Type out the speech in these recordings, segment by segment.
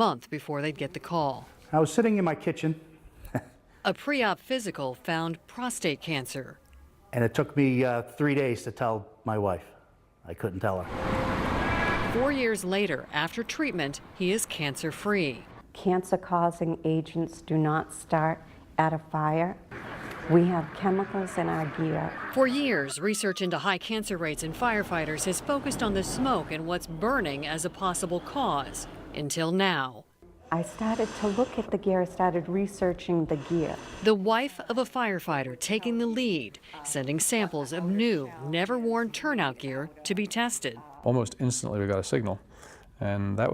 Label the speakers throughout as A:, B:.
A: month before they'd get the call.
B: I was sitting in my kitchen.
A: A pre-op physical found prostate cancer.
B: And it took me 3 days to tell my wife. I couldn't tell her.
A: 4 years later, after treatment, he is cancer-free.
C: Cancer-causing agents do not start at a fire. We have chemicals in our gear.
A: For years, research into high cancer rates in firefighters has focused on the smoke and what's burning as a possible cause, until now.
C: I started to look at the gear, I started researching the gear.
A: The wife of a firefighter taking the lead, sending samples of new, never-worn turnout gear to be tested.
D: Almost instantly we got a signal, and that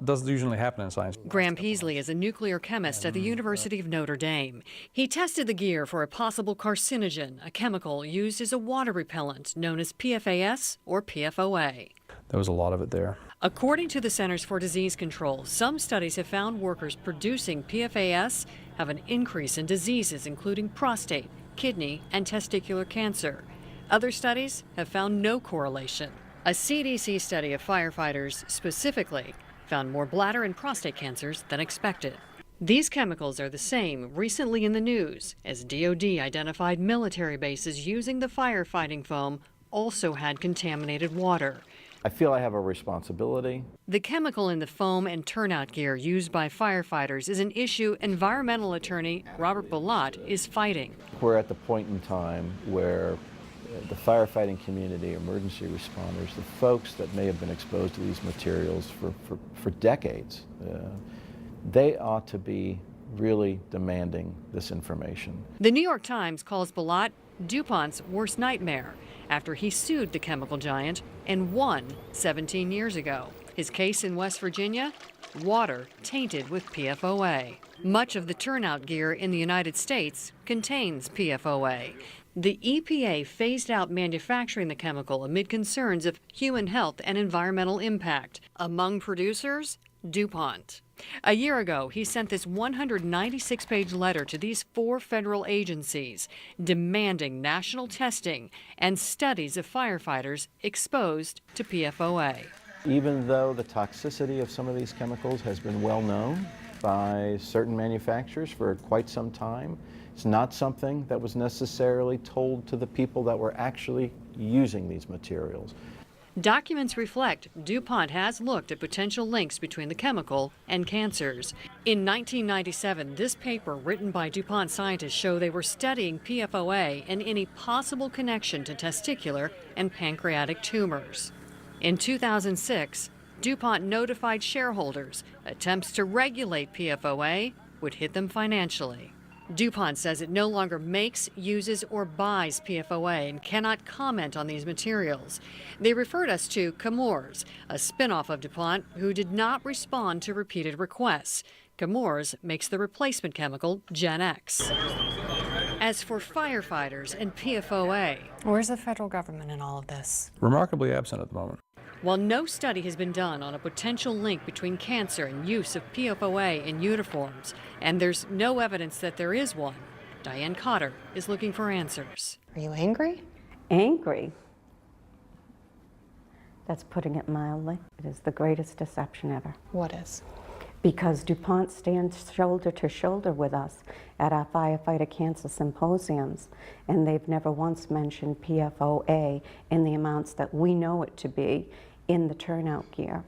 D: doesn't usually happen in science.
A: Graham Peasley is a nuclear chemist at the University of Notre Dame. He tested the gear for a possible carcinogen, a chemical used as a water repellent known as PFAS or PFOA.
D: There was a lot of it there.
A: According to the Centers for Disease Control, some studies have found workers producing PFAS have an increase in diseases including prostate, kidney, and testicular cancer. Other studies have found no correlation. A CDC study of firefighters specifically found more bladder and prostate cancers than expected. These chemicals are the same recently in the news as DoD identified military bases using the firefighting foam also had contaminated water.
E: I feel I have a responsibility.
A: The chemical in the foam and turnout gear used by firefighters is an issue environmental attorney Robert Bilott is fighting.
E: We're at the point in time where the firefighting community, emergency responders, the folks that may have been exposed to these materials for decades, they ought to be really demanding this information.
A: The New York Times calls Bilott DuPont's worst nightmare after he sued the chemical giant and won 17 years ago. His case in West Virginia, water tainted with PFOA. Much of the turnout gear in the United States contains PFOA. The EPA phased out manufacturing the chemical amid concerns of human health and environmental impact. Among producers, DuPont. A year ago, he sent this 196-page letter to these 4 federal agencies demanding national testing and studies of firefighters exposed to PFOA.
E: Even though the toxicity of some of these chemicals has been well known by certain manufacturers for quite some time, it's not something that was necessarily told to the people that were actually using these materials.
A: Documents reflect DuPont has looked at potential links between the chemical and cancers. In 1997, this paper written by DuPont scientists showed they were studying PFOA and any possible connection to testicular and pancreatic tumors. In 2006, DuPont notified shareholders attempts to regulate PFOA would hit them financially. DuPont says it no longer makes, uses, or buys PFOA and cannot comment on these materials. They referred us to Chemours, a spinoff of DuPont, who did not respond to repeated requests. Chemours makes the replacement chemical Gen X. As for firefighters and PFOA,
F: where's the federal government in all of this?
D: Remarkably absent at the moment.
A: While no study has been done on a potential link between cancer and use of PFOA in uniforms, and there's no evidence that there is one, Diane Cotter is looking for answers.
F: Are you angry?
C: Angry? That's putting it mildly. It is the greatest deception ever.
F: What is?
C: Because DuPont stands shoulder to shoulder with us at our firefighter cancer symposiums, and they've never once mentioned PFOA in the amounts that we know it to be in the turnout gear.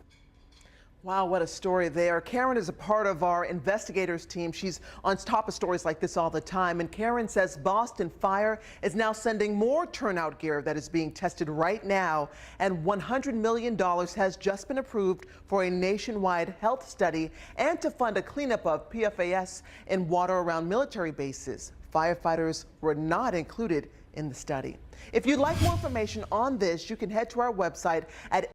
G: Wow, what a story there. Karen is a part of our investigators team. She's on top of stories like this all the time. And Karen says Boston Fire is now sending more turnout gear that is being tested right now. And $100 million has just been approved for a nationwide health study and to fund a cleanup of PFAS in water around military bases. Firefighters were not included in the study. If you'd like more information on this, you can head to our website at